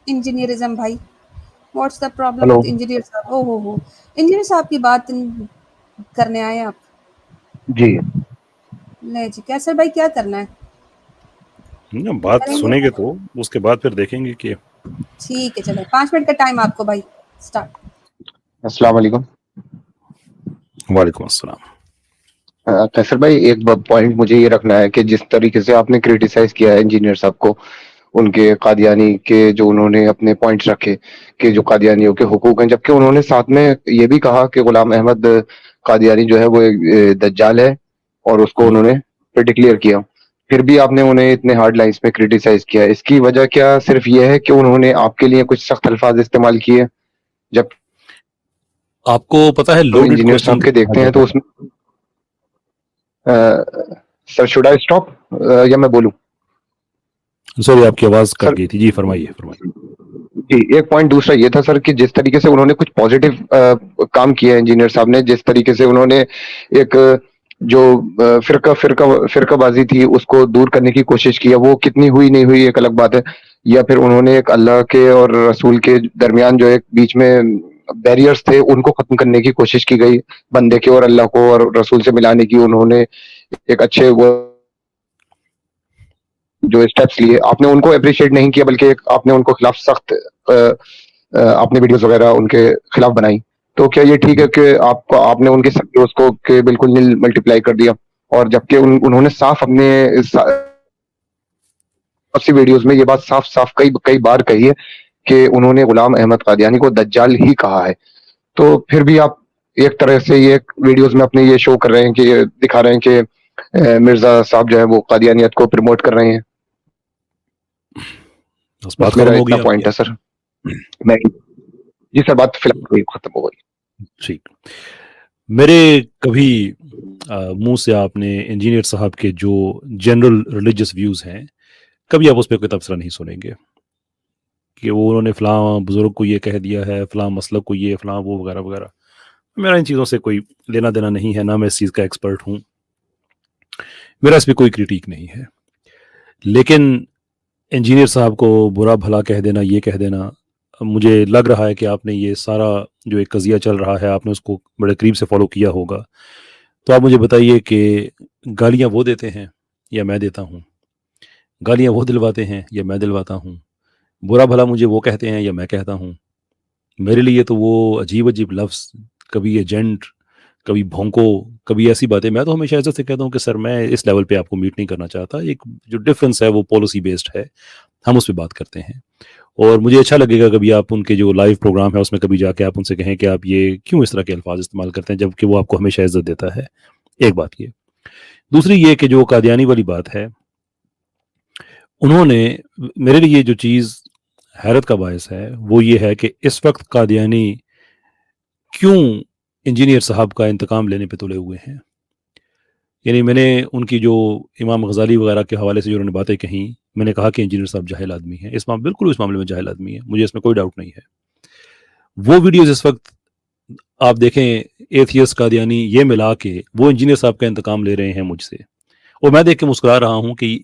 انجینئرزم بھائی. What's the problem hello with engineer صاحب؟ او ہو engineer صاحب کی بات کرنے آئے آپ؟ جی لے جی کیسر بھائی کیا کرنا ہے؟ بات کریں گے سنیں گے تو اس کے بعد پھر دیکھیں گے کہ ٹھیک ہے. چلے 5 منٹ کا ٹائم آپ کو بھائی. اسٹارٹ. السلام علیکم. وعلیکم السلام. کیسر بھائی ایک پوائنٹ مجھے یہ رکھنا ہے کہ جس طریقے سے آپ نے کریٹیسائز کیا ہے انجینئر صاحب کو, ان کے قادیانی کے جو انہوں نے اپنے پوائنٹس رکھے کہ جو قادیانیوں کے حقوق ہیں, جبکہ انہوں نے ساتھ میں یہ بھی کہا کہ غلام احمد قادیانی جو ہے وہ ایک دجال ہے اور اس کو انہوں نے ڈکلیئر کیا. پھر بھی آپ نے انہیں اتنے ہارڈ لائنز پہ کریٹیسائز کیا, اس کی وجہ کیا صرف یہ ہے کہ انہوں نے آپ کے لیے کچھ سخت الفاظ استعمال کیے؟ جب آپ کو پتا ہے لوڈڈ انجینئر کوسچن صاحب کے دیکھتے ہیں تو اس میں سر شوڈ آئی اسٹاپ یا میں بولوں؟ سوری آپ کی آواز سر کٹ گئی تھی. جی فرمائیے فرمائیے. جی ایک پوائنٹ دوسرا یہ تھا سر کہ جس طریقے سے انہوں نے کچھ پازیٹیو کام کیا ہے انجینئر صاحب نے, جس طریقے سے انہوں نے ایک جو فرقہ بازی تھی اس کو دور کرنے کی کوشش کی, وہ کتنی ہوئی نہیں ہوئی ایک الگ بات ہے, یا پھر انہوں نے ایک اللہ کے اور رسول کے درمیان جو ایک بیچ میں بیریئرز تھے ان کو ختم کرنے کی کوشش کی گئی, بندے کے اور اللہ کو اور رسول سے ملانے کی انہوں نے ایک اچھے وہ جو اسٹیپس لیے. آپ نے ان کو اپریشیٹ نہیں کیا بلکہ آپ نے ان کو خلاف سخت آپ نے ویڈیوز وغیرہ ان کے خلاف بنائی. تو کیا یہ ٹھیک ہے کہ آپ نے ان کے ویڈیوز کو کہ بالکل نیل ملٹیپلائی کر دیا, اور جبکہ انہوں نے صاف اپنے اسی ویڈیوز میں یہ بات صاف کئی بار کہی ہے کہ انہوں نے غلام احمد قادیانی کو دجال ہی کہا ہے, تو پھر بھی آپ ایک طرح سے یہ ویڈیوز میں اپنے یہ شو کر رہے ہیں کہ یہ دکھا رہے ہیں کہ مرزا صاحب جو ہے وہ قادیانیت کو پروموٹ کر رہے ہیں. بس میرا اتنا پوائنٹ ہے سر. میں جی سر بات فی الحال ختم ہو گئی. ٹھیک. میرے کبھی منہ سے آپ نے انجینئر صاحب کے جو جنرل ریلیجس ویوز ہیں کبھی آپ اس پہ کوئی تبصرہ نہیں سنیں گے کہ وہ انہوں نے فلاں بزرگ کو یہ کہہ دیا ہے, فلاں مسلک کو یہ, فلاں وہ وغیرہ وغیرہ. میرا ان چیزوں سے کوئی لینا دینا نہیں ہے, نہ میں اس چیز کا ایکسپرٹ ہوں, میرا اس پہ کوئی کریٹیک نہیں ہے. لیکن انجینئر صاحب کو برا بھلا کہہ دینا, یہ کہہ دینا, مجھے لگ رہا ہے کہ آپ نے یہ سارا جو ایک قضیہ چل رہا ہے آپ نے اس کو بڑے قریب سے فالو کیا ہوگا. تو آپ مجھے بتائیے کہ گالیاں وہ دیتے ہیں یا میں دیتا ہوں؟ گالیاں وہ دلواتے ہیں یا میں دلواتا ہوں؟ برا بھلا مجھے وہ کہتے ہیں یا میں کہتا ہوں؟ میرے لیے تو وہ عجیب عجیب لفظ, کبھی ایجنٹ, کبھی بھونکو, کبھی ایسی باتیں, میں تو ہمیشہ عزت سے کہتا ہوں کہ سر میں اس لیول پہ آپ کو میٹ نہیں کرنا چاہتا. ایک جو ڈفرینس ہے وہ پالیسی بیسڈ ہے, ہم اس پہ بات کرتے ہیں. اور مجھے اچھا لگے گا کبھی آپ ان کے جو لائیو پروگرام ہے اس میں کبھی جا کے آپ ان سے کہیں کہ آپ یہ کیوں اس طرح کے الفاظ استعمال کرتے ہیں جبکہ وہ آپ کو ہمیشہ عزت دیتا ہے. ایک بات یہ. دوسری یہ کہ جو قادیانی والی بات ہے, انہوں نے میرے لیے جو چیز حیرت کا باعث ہے وہ یہ ہے کہ اس وقت قادیانی کیوں انجینئر صاحب کا انتقام لینے پہ تلے ہوئے ہیں. یعنی میں نے ان کی جو امام غزالی وغیرہ کے حوالے سے جو انہوں نے باتیں کہیں, میں نے کہا کہ انجینئر صاحب جاہل آدمی ہیں. بالکل اس معاملے میں جاہل آدمی ہے, مجھے اس میں کوئی ڈاؤٹ نہیں ہے. وہ ویڈیوز اس وقت آپ دیکھیں ایتھیسٹ قادیانی یہ ملا کے وہ انجینئر صاحب کا انتقام لے رہے ہیں مجھ سے, اور میں دیکھ کے مسکرا رہا ہوں کہ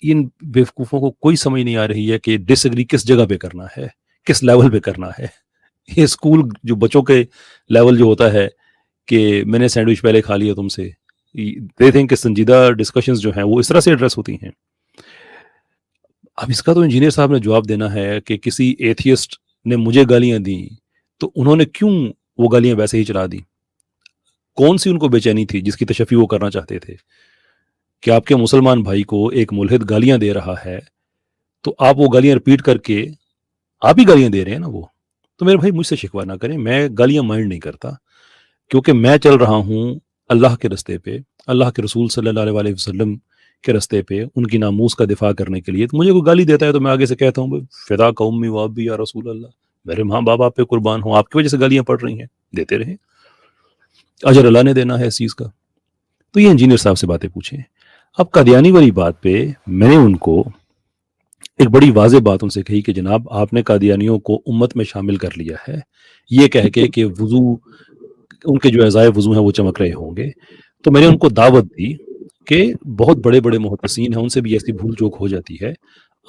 ان بیوقوفوں کو کوئی سمجھ نہیں آ رہی ہے کہ ڈس ایگری کس جگہ پہ کرنا ہے, کس لیول پہ کرنا ہے. یہ اسکول جو بچوں کے لیول جو ہوتا ہے کہ میں نے سینڈوچ پہلے کھا لیا تم سے, دے تھنک کہ سنجیدہ ڈسکشنز جو ہیں وہ اس طرح سے ایڈریس ہوتی ہیں. اب اس کا تو انجینئر صاحب نے جواب دینا ہے کہ کسی ایتھیسٹ نے مجھے گالیاں دیں تو انہوں نے کیوں وہ گالیاں ویسے ہی چلا دی. کون سی ان کو بے چینی تھی جس کی تشفی وہ کرنا چاہتے تھے کہ آپ کے مسلمان بھائی کو ایک ملحد گالیاں دے رہا ہے تو آپ وہ گالیاں رپیٹ کر کے آپ ہی گالیاں دے رہے ہیں نا. وہ تو میرے بھائی مجھ سے شکوہ نہ کریں, میں گالیاں مائنڈ نہیں کرتا کیونکہ میں چل رہا ہوں اللہ کے رستے پہ, اللہ کے رسول صلی اللہ علیہ وسلم کے رستے پہ, ان کی ناموس کا دفاع کرنے کے لیے. تو مجھے کوئی گالی دیتا ہے تو میں آگے سے کہتا ہوں فدا کا امی و ابی یا رسول اللہ, میرے ماں باپ آپ پہ قربان ہوں, آپ کی وجہ سے گالیاں پڑ رہی ہیں, دیتے رہیں, اجر اللہ نے دینا ہے اس چیز کا. تو یہ انجینئر صاحب سے باتیں پوچھیں. اب قادیانی والی بات پہ میں نے ان کو ایک بڑی واضح بات ان سے کہی کہ جناب آپ نے قادیانیوں کو امت میں شامل کر لیا ہے یہ کہہ کے کہ وضو ان کے جو اعضائے وضو ہیں وہ چمک رہے ہوں گے. تو میں نے ان کو دعوت دی کہ بہت بڑے بڑے محدثین ہیں, ان سے بھی ایسی بھول چوک ہو جاتی ہے,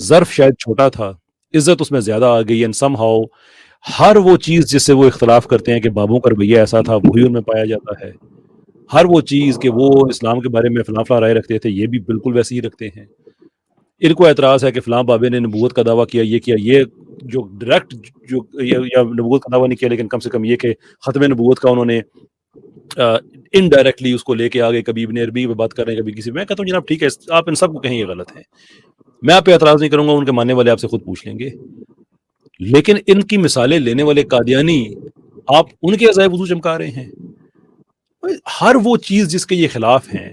ظرف شاید چھوٹا تھا, عزت اس میں زیادہ آ گئی, اینڈ سم ہاؤ ہر وہ چیز جس سے وہ اختلاف کرتے ہیں کہ بابوں کا رویہ ایسا تھا وہی ان میں پایا جاتا ہے. ہر وہ چیز کہ وہ اسلام کے بارے میں فلاں فلاں رائے رکھتے تھے یہ بھی بالکل ویسے ہی رکھتے ہیں. ان کو اعتراض ہے کہ فلاں بابے نے نبوت کا دعویٰ کیا, یہ جو ڈائریکٹ جو یا نبوت کا دعویٰ نہیں کیا لیکن کم سے کم یہ کہ ختم نبوت کا انہوں نے انڈائریکٹلی اس کو لے کے آگے, کبھی ابن عربی پہ بات کر رہے ہیں, کبھی کسی. میں کہتا ہوں جناب ٹھیک ہے, آپ ان سب کو کہیں یہ غلط ہے, میں آپ پہ اعتراض نہیں کروں گا, ان کے ماننے والے آپ سے خود پوچھ لیں گے. لیکن ان کی مثالیں لینے والے قادیانی آپ ان کے عزائے وضو چمکا رہے ہیں. ہر وہ چیز جس کے یہ خلاف ہیں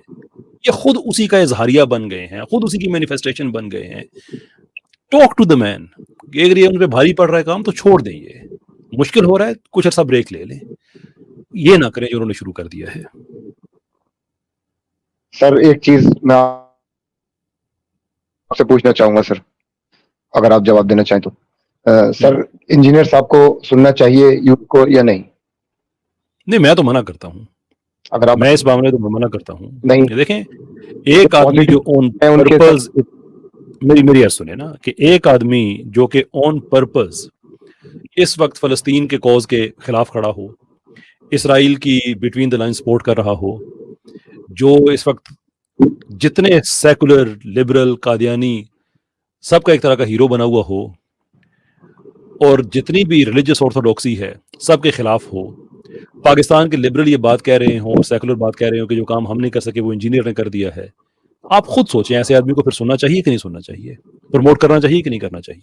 یہ خود اسی کا اظہاریہ بن گئے ہیں, خود اسی کی مینیفیسٹیشن بن گئے ہیں. ٹاک ٹو دا مین, اگر یہ ان پہ بھاری پڑ رہا ہے کام تو چھوڑ دیں, یہ مشکل ہو رہا ہے کچھ عرصہ بریک لے لیں, یہ نہ کریں جو انہوں نے شروع کر دیا ہے. سر ایک چیز میں آپ سے پوچھنا چاہوں گا سر, اگر آپ جواب دینا چاہیں تو. سر انجینئر صاحب کو سننا چاہیے یوتھ کو یا نہیں؟ نہیں, میں تو منع کرتا ہوں. اگر آپ میں اس معاملے تو منع کرتا ہوں. نہیں دیکھیں, ایک آدمی جو اون پرپز, میری عرض سنیں نا, کہ ایک آدمی جو کہ اون پرپز اس وقت فلسطین کے کوز کے خلاف کھڑا ہو, اسرائیل کی بٹوین دا لائن سپورٹ کر رہا ہو, جو اس وقت جتنے سیکولر لبرل قادیانی سب کا ایک طرح کا ہیرو بنا ہوا ہو, اور جتنی بھی ریلیجس آرتھوڈاکسی ہے سب کے خلاف ہو, پاکستان کے لبرل یہ بات کہہ رہے ہوں اور سیکولر بات کہہ رہے ہوں کہ جو کام ہم نہیں کر سکے وہ انجینئر نے کر دیا ہے. آپ خود سوچیں ایسے آدمی کو پھر سننا چاہیے کہ نہیں سننا چاہیے, پروموٹ کرنا چاہیے کہ نہیں کرنا چاہیے.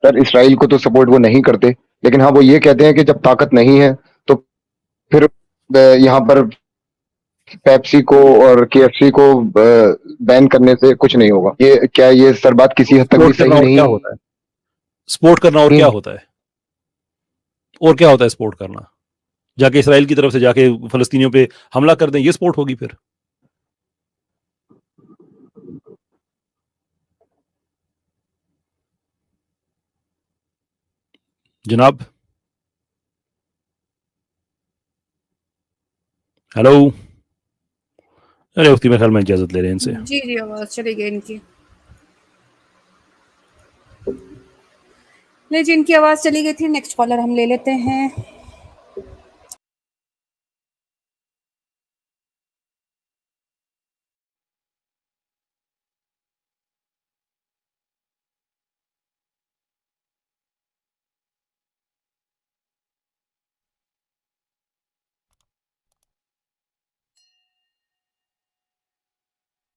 سر اسرائیل کو تو سپورٹ وہ نہیں کرتے, لیکن ہاں وہ یہ کہتے ہیں کہ جب طاقت نہیں ہے تو پھر یہاں پر پیپسی کو اور کے ایف سی کو بین کرنے سے کچھ نہیں ہوگا. یہ کیا یہ سر بات کسی حد تک بھی صحیح نہیں ہوتا ہے؟ سپورٹ کرنا اور کیا ہوتا ہے, اور کیا ہوتا ہے سپورٹ کرنا؟ جا کے اسرائیل کی طرف سے جا کے فلسطینیوں پہ حملہ کر دیں, یہ سپورٹ ہوگی پھر؟ جناب ہیلو, ارے اختی میرے خیال میں اجازت لے رہے ہیں ان سے. جی آواز چلی گئی ان کی. نہیں جی, ان کی آواز چلی گئی تھی. نیکسٹ کالر ہم لے لیتے ہیں.